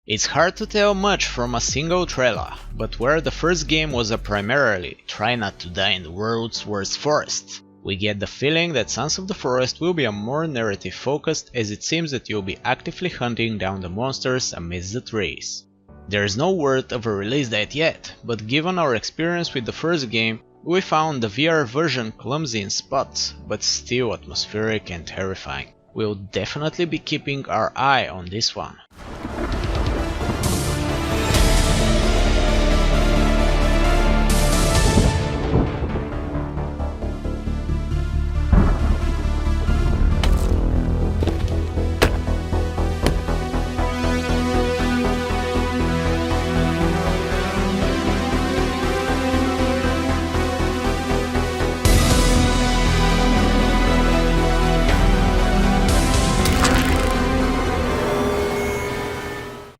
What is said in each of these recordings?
It's hard to tell much from a single trailer, but where the first game was a primarily try not to die in the world's worst forest, we get the feeling that Sons of the Forest will be a more narrative focused, as it seems that you'll be actively hunting down the monsters amidst the trees. There is no word of a release date yet, but given our experience with the first game, we found the VR version clumsy in spots, but still atmospheric and terrifying. We'll definitely be keeping our eye on this one.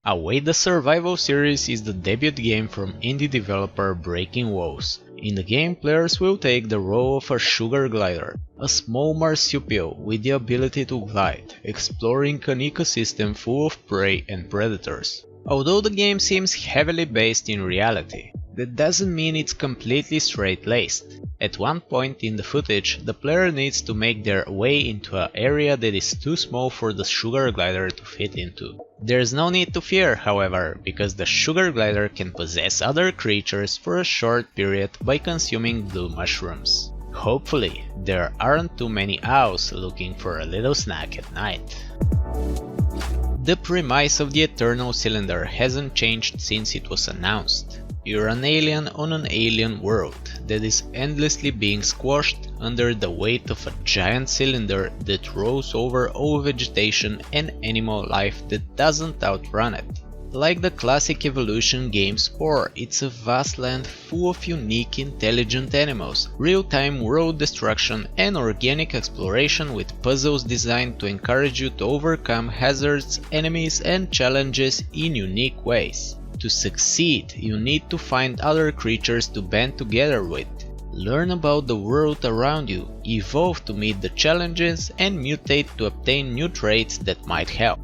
Await the Survival series is the debut game from indie developer Breaking Walls. In the game, players will take the role of a sugar glider, a small marsupial with the ability to glide, exploring an ecosystem full of prey and predators. Although the game seems heavily based in reality, that doesn't mean it's completely straight-laced. At one point in the footage, the player needs to make their way into an area that is too small for the sugar glider to fit into. There's no need to fear, however, because the sugar glider can possess other creatures for a short period by consuming blue mushrooms. Hopefully, there aren't too many owls looking for a little snack at night. The premise of the Eternal Cylinder hasn't changed since it was announced. You're an alien on an alien world that is endlessly being squashed under the weight of a giant cylinder that rolls over all vegetation and animal life that doesn't outrun it. Like the classic Evolution game Spore, it's a vast land full of unique intelligent animals, real-time world destruction and organic exploration with puzzles designed to encourage you to overcome hazards, enemies and challenges in unique ways. To succeed, you need to find other creatures to band together with, learn about the world around you, evolve to meet the challenges, and mutate to obtain new traits that might help.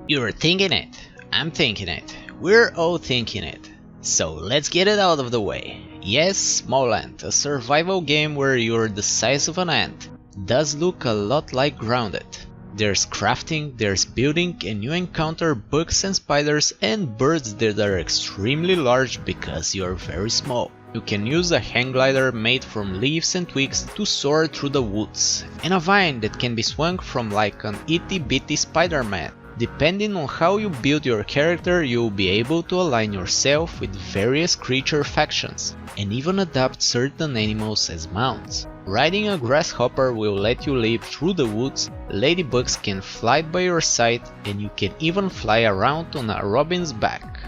You're thinking it, I'm thinking it, we're all thinking it. So let's get it out of the way. Yes, Smalland, a survival game where you're the size of an ant, does look a lot like Grounded. There's crafting, there's building, and you encounter bugs and spiders and birds that are extremely large because you're very small. You can use a hang glider made from leaves and twigs to soar through the woods, and a vine that can be swung from like an itty-bitty Spider-Man. Depending on how you build your character, you'll be able to align yourself with various creature factions, and even adopt certain animals as mounts. Riding a grasshopper will let you leap through the woods, ladybugs can fly by your side, and you can even fly around on a robin's back.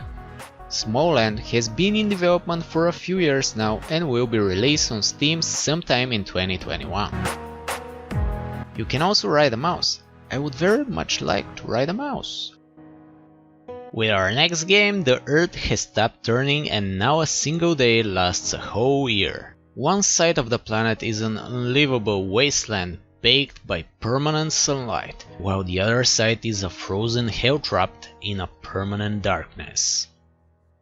Smalland has been in development for a few years now and will be released on Steam sometime in 2021. You can also ride a mouse. I would very much like to ride a mouse. With our next game, the Earth has stopped turning and now a single day lasts a whole year. One side of the planet is an unlivable wasteland baked by permanent sunlight, while the other side is a frozen hell trapped in a permanent darkness.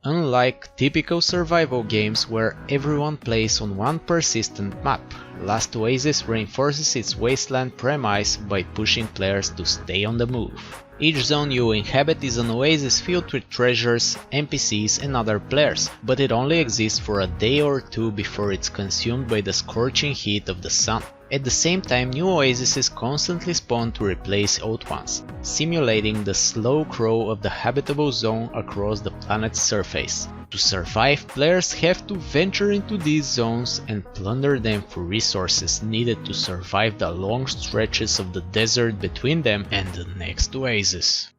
Unlike typical survival games where everyone plays on one persistent map, Last Oasis reinforces its wasteland premise by pushing players to stay on the move. Each zone you inhabit is an oasis filled with treasures, NPCs and other players, but it only exists for a day or two before it's consumed by the scorching heat of the sun. At the same time, new oases constantly spawn to replace old ones, simulating the slow crawl of the habitable zone across the planet's surface. To survive, players have to venture into these zones and plunder them for resources needed to survive the long stretches of the desert between them and the next oasis.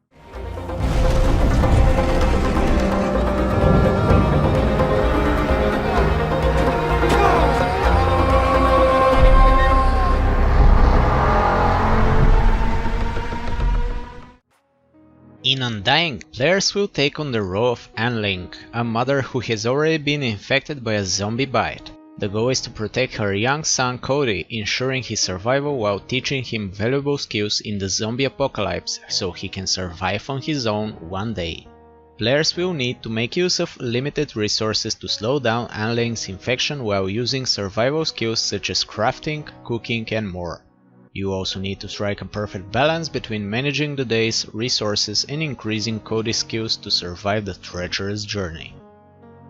In Undying, players will take on the role of Anling, a mother who has already been infected by a zombie bite. The goal is to protect her young son Cody, ensuring his survival while teaching him valuable skills in the zombie apocalypse so he can survive on his own one day. Players will need to make use of limited resources to slow down Undying's infection while using survival skills such as crafting, cooking and more. You also need to strike a perfect balance between managing the day's resources and increasing Cody's skills to survive the treacherous journey.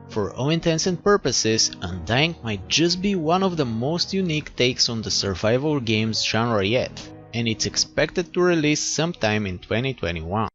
For all intents and purposes, Undying might just be one of the most unique takes on the survival games genre yet, and it's expected to release sometime in 2021.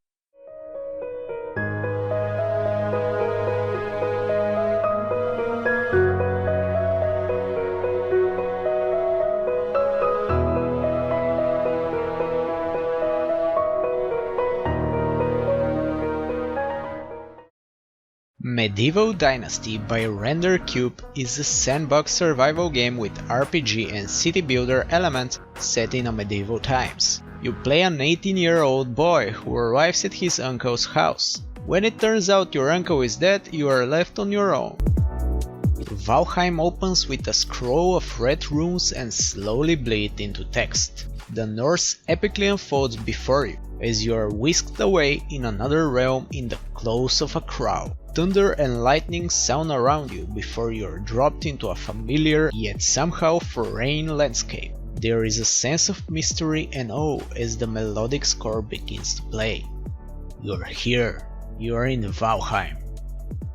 Medieval Dynasty by Render Cube is a sandbox survival game with RPG and city builder elements set in medieval times. You play an 18-year-old boy who arrives at his uncle's house. When it turns out your uncle is dead, you are left on your own. Valheim opens with a scroll of red runes and slowly bleed into text. The Norse epically unfolds before you, as you are whisked away in another realm in the claws of a crow. Thunder and lightning sound around you before you are dropped into a familiar yet somehow foreign landscape. There is a sense of mystery and awe as the melodic score begins to play. You're here, you're in Valheim.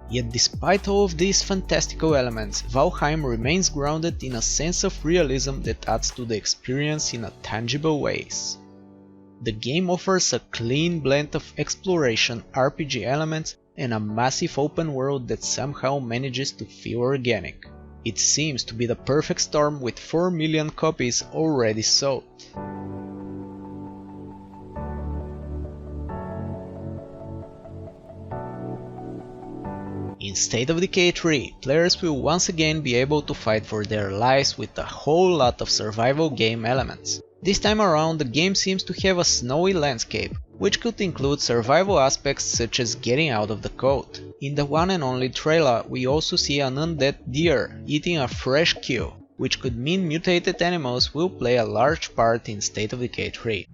Yet despite all of these fantastical elements, Valheim remains grounded in a sense of realism that adds to the experience in tangible ways. The game offers a clean blend of exploration, RPG elements, and a massive open world that somehow manages to feel organic. It seems to be the perfect storm with 4 million copies already sold. In State of Decay 3, players will once again be able to fight for their lives with a whole lot of survival game elements. This time around, the game seems to have a snowy landscape, which could include survival aspects such as getting out of the cold. In the one and only trailer, we also see an undead deer eating a fresh kill, which could mean mutated animals will play a large part in State of Decay 3.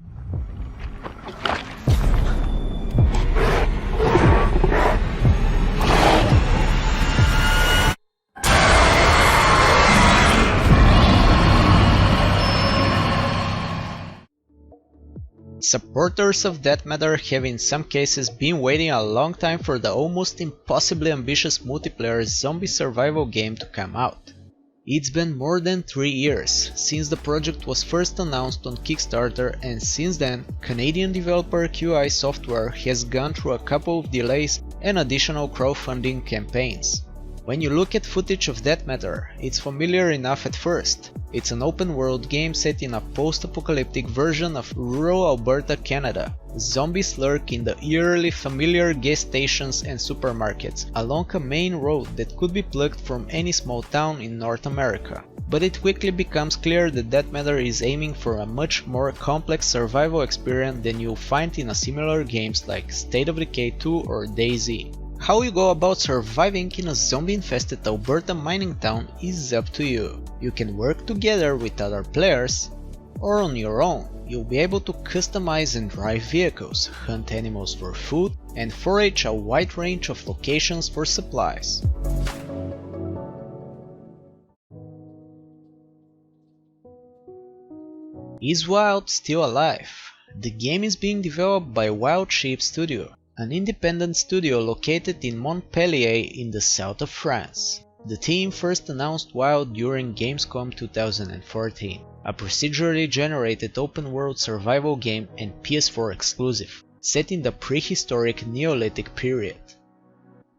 Supporters of that matter have in some cases been waiting a long time for the almost impossibly ambitious multiplayer zombie survival game to come out. It's been more than 3 years since the project was first announced on Kickstarter, and since then, Canadian developer QI Software has gone through a couple of delays and additional crowdfunding campaigns. When you look at footage of that matter, it's familiar enough at first. It's an open world game set in a post-apocalyptic version of rural Alberta, Canada. Zombies lurk in the eerily familiar gas stations and supermarkets along a main road that could be plugged from any small town in North America. But it quickly becomes clear that that matter is aiming for a much more complex survival experience than you'll find in similar games like State of Decay 2 or DayZ. How you go about surviving in a zombie-infested Alberta mining town is up to you. You can work together with other players, or on your own. You'll be able to customize and drive vehicles, hunt animals for food, and forage a wide range of locations for supplies. Is Wild still alive? The game is being developed by Wild Sheep Studio, an independent studio located in Montpellier in the south of France. The team first announced Wild during Gamescom 2014, a procedurally generated open-world survival game and PS4 exclusive, set in the prehistoric Neolithic period.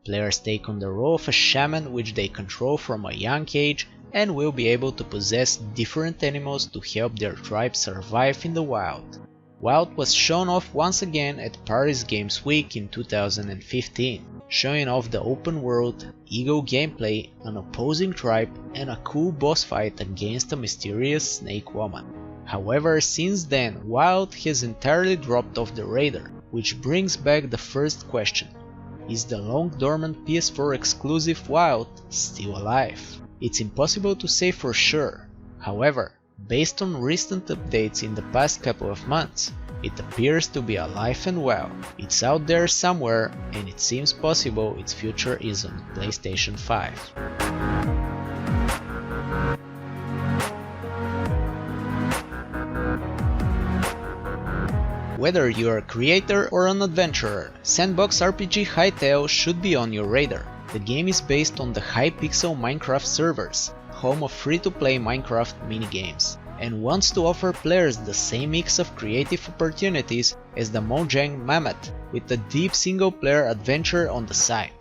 Players take on the role of a shaman which they control from a young age and will be able to possess different animals to help their tribe survive in the wild. Wild was shown off once again at Paris Games Week in 2015, showing off the open world, eagle gameplay, an opposing tribe, and a cool boss fight against a mysterious snake woman. However, since then, Wild has entirely dropped off the radar, which brings back the first question: is the long dormant PS4 exclusive Wild still alive? It's impossible to say for sure. However, based on recent updates in the past couple of months, it appears to be alive and well. It's out there somewhere, and it seems possible its future is on PlayStation 5. Whether you're a creator or an adventurer, sandbox RPG Hytale should be on your radar. The game is based on the Hypixel Minecraft servers, home of free-to-play Minecraft minigames, and wants to offer players the same mix of creative opportunities as the Mojang Mammoth, with a deep single-player adventure on the side.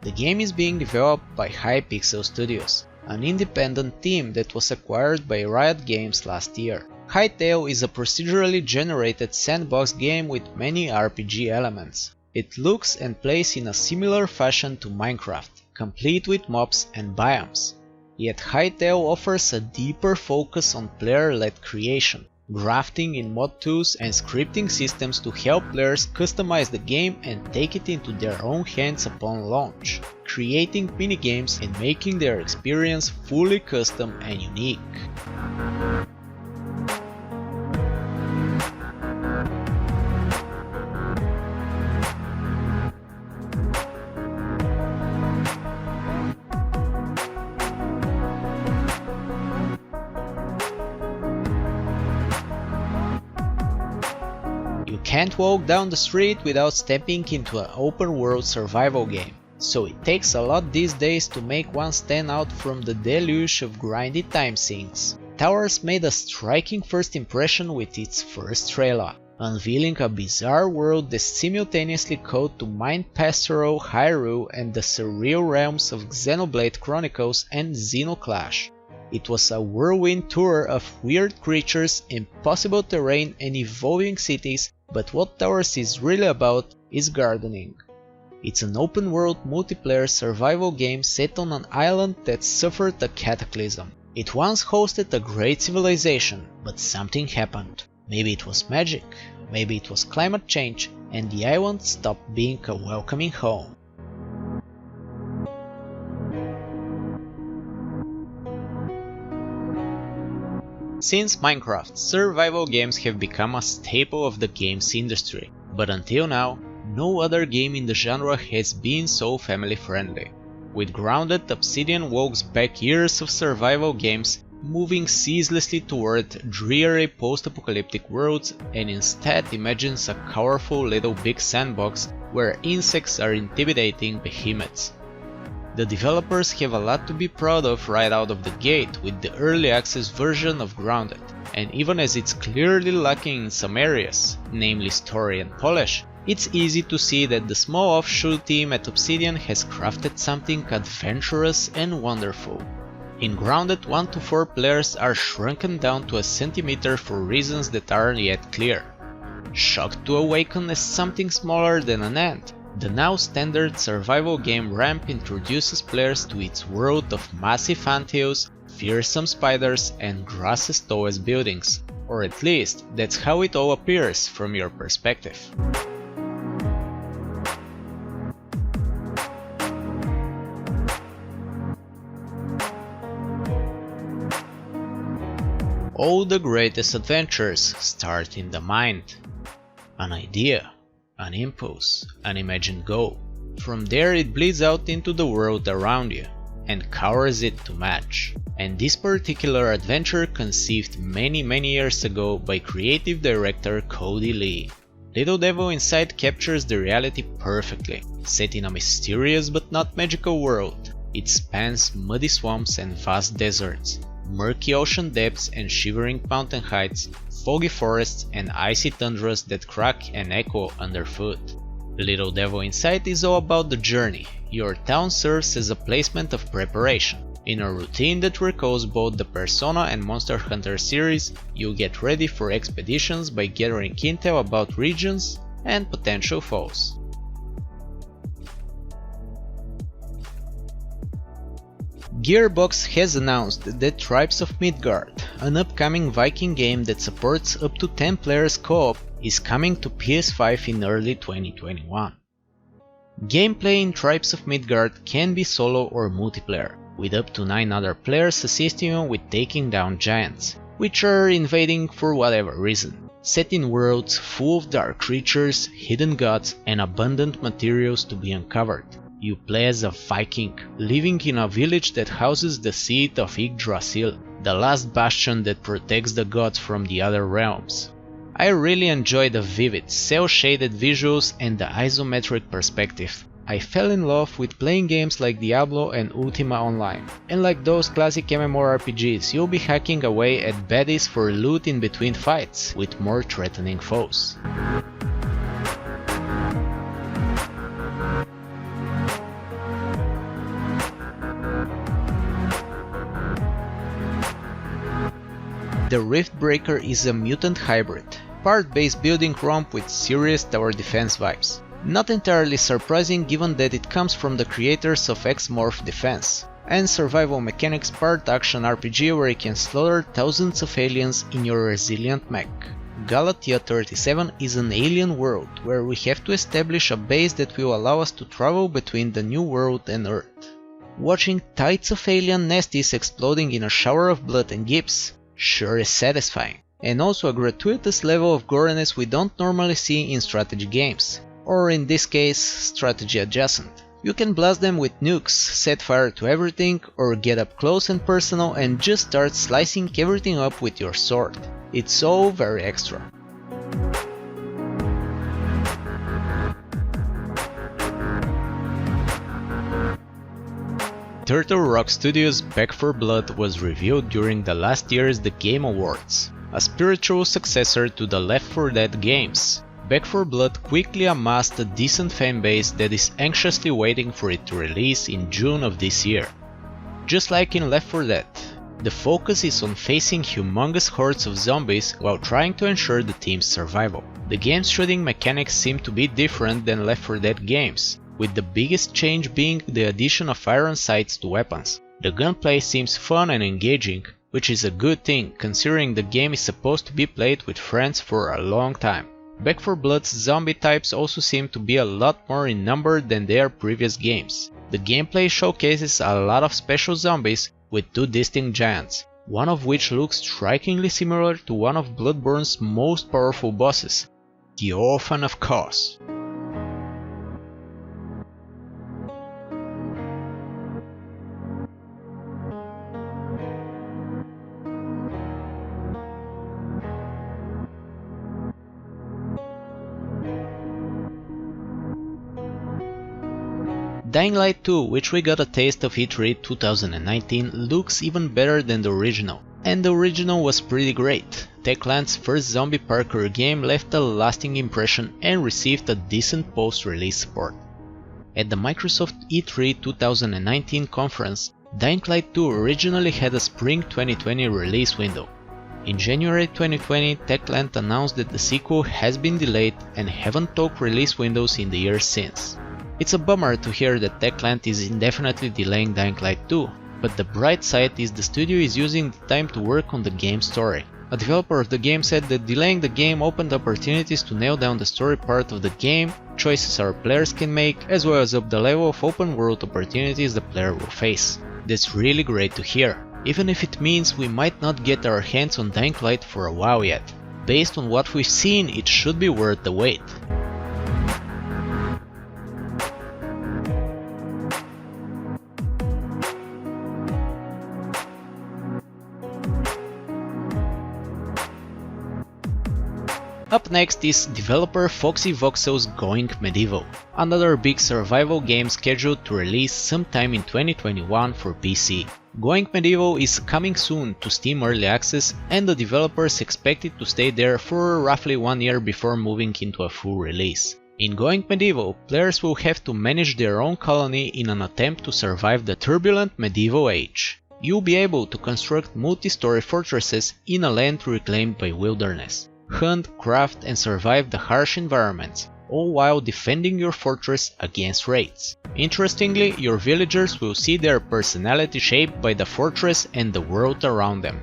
The game is being developed by Hypixel Studios, an independent team that was acquired by Riot Games last year. Hytale is a procedurally generated sandbox game with many RPG elements. It looks and plays in a similar fashion to Minecraft, complete with mobs and biomes. Yet Hytale offers a deeper focus on player-led creation, grafting in mod tools and scripting systems to help players customize the game and take it into their own hands upon launch, creating minigames and making their experience fully custom and unique. You can't walk down the street without stepping into an open-world survival game, so it takes a lot these days to make one stand out from the deluge of grindy time sinks. Towers made a striking first impression with its first trailer, unveiling a bizarre world that simultaneously called to mind pastoral Hyrule and the surreal realms of Xenoblade Chronicles and Xenoclash. It was a whirlwind tour of weird creatures, impossible terrain and evolving cities, but what Towers is really about is gardening. It's an open-world multiplayer survival game set on an island that suffered a cataclysm. It once hosted a great civilization, but something happened. Maybe it was magic, maybe it was climate change, and the island stopped being a welcoming home. Since Minecraft, survival games have become a staple of the games industry, but until now, no other game in the genre has been so family-friendly. With grounded Obsidian walks back years of survival games, moving ceaselessly toward dreary post-apocalyptic worlds, and instead imagines a colorful little big sandbox where insects are intimidating behemoths. The developers have a lot to be proud of right out of the gate with the early access version of Grounded, and even as it's clearly lacking in some areas, namely story and polish, it's easy to see that the small offshoot team at Obsidian has crafted something adventurous and wonderful. In Grounded, 1 to 4 players are shrunken down to a centimeter for reasons that aren't yet clear. Shocked to awaken as something smaller than an ant, the now standard survival game ramp introduces players to its world of massive anthills, fearsome spiders and grass as tall as buildings, or at least that's how it all appears from your perspective. All the greatest adventures start in the mind. An idea, an impulse, an imagined goal. From there it bleeds out into the world around you, and covers it to match. And this particular adventure conceived many years ago by creative director Cody Lee. Little Devil Inside captures the reality perfectly, set in a mysterious but not magical world. It spans muddy swamps and vast deserts, murky ocean depths and shivering mountain heights, foggy forests and icy tundras that crack and echo underfoot. Little Devil Inside is all about the journey. Your town serves as a placement of preparation. In a routine that recalls both the Persona and Monster Hunter series, you get ready for expeditions by gathering intel about regions and potential foes. Gearbox has announced that Tribes of Midgard, an upcoming Viking game that supports up to 10 players co-op, is coming to PS5 in early 2021. Gameplay in Tribes of Midgard can be solo or multiplayer, with up to 9 other players assisting you with taking down giants, which are invading for whatever reason. Set in worlds full of dark creatures, hidden gods and abundant materials to be uncovered. You play as a Viking, living in a village that houses the seat of Yggdrasil, the last bastion that protects the gods from the other realms. I really enjoy the vivid, cel-shaded visuals and the isometric perspective. I fell in love with playing games like Diablo and Ultima Online. And like those classic MMORPGs, you'll be hacking away at baddies for loot in between fights, with more threatening foes. The Riftbreaker is a mutant hybrid, part base building romp with serious tower defense vibes. Not entirely surprising given that it comes from the creators of X-Morph Defense, and survival mechanics part action RPG where you can slaughter thousands of aliens in your resilient mech. Galatia 37 is an alien world where we have to establish a base that will allow us to travel between the new world and Earth. Watching tides of alien nesties exploding in a shower of blood and gibbs sure is satisfying, and also a gratuitous level of goriness we don't normally see in strategy games, or in this case, strategy adjacent. You can blast them with nukes, set fire to everything, or get up close and personal and just start slicing everything up with your sword. It's all very extra. Turtle Rock Studios' Back 4 Blood was revealed during the last year's The Game Awards, a spiritual successor to the Left 4 Dead games. Back 4 Blood quickly amassed a decent fanbase that is anxiously waiting for it to release in June of this year. Just like in Left 4 Dead, the focus is on facing humongous hordes of zombies while trying to ensure the team's survival. The game's shooting mechanics seem to be different than Left 4 Dead games, with the biggest change being the addition of iron sights to weapons. The gunplay seems fun and engaging, which is a good thing considering the game is supposed to be played with friends for a long time. Back 4 Blood's zombie types also seem to be a lot more in number than their previous games. The gameplay showcases a lot of special zombies with 2 distinct giants, one of which looks strikingly similar to one of Bloodborne's most powerful bosses, the Orphan of Chaos. Dying Light 2, which we got a taste of E3 2019, looks even better than the original. And the original was pretty great. Techland's first zombie parkour game left a lasting impression and received a decent post-release support. At the Microsoft E3 2019 conference, Dying Light 2 originally had a spring 2020 release window. In January 2020, Techland announced that the sequel has been delayed and haven't talked release windows in the years since. It's a bummer to hear that Techland is indefinitely delaying Dying Light 2, but the bright side is the studio is using the time to work on the game's story. A developer of the game said that delaying the game opened opportunities to nail down the story part of the game, choices our players can make, as well as up the level of open world opportunities the player will face. That's really great to hear, even if it means we might not get our hands on Dying Light for a while yet. Based on what we've seen, it should be worth the wait. Up next is developer Foxy Voxel's Going Medieval, another big survival game scheduled to release sometime in 2021 for PC. Going Medieval is coming soon to Steam Early Access, and the developers expect it to stay there for roughly 1 year before moving into a full release. In Going Medieval, players will have to manage their own colony in an attempt to survive the turbulent medieval age. You'll be able to construct multi-story fortresses in a land reclaimed by wilderness. Hunt, craft and survive the harsh environments, all while defending your fortress against raids. Interestingly, your villagers will see their personality shaped by the fortress and the world around them.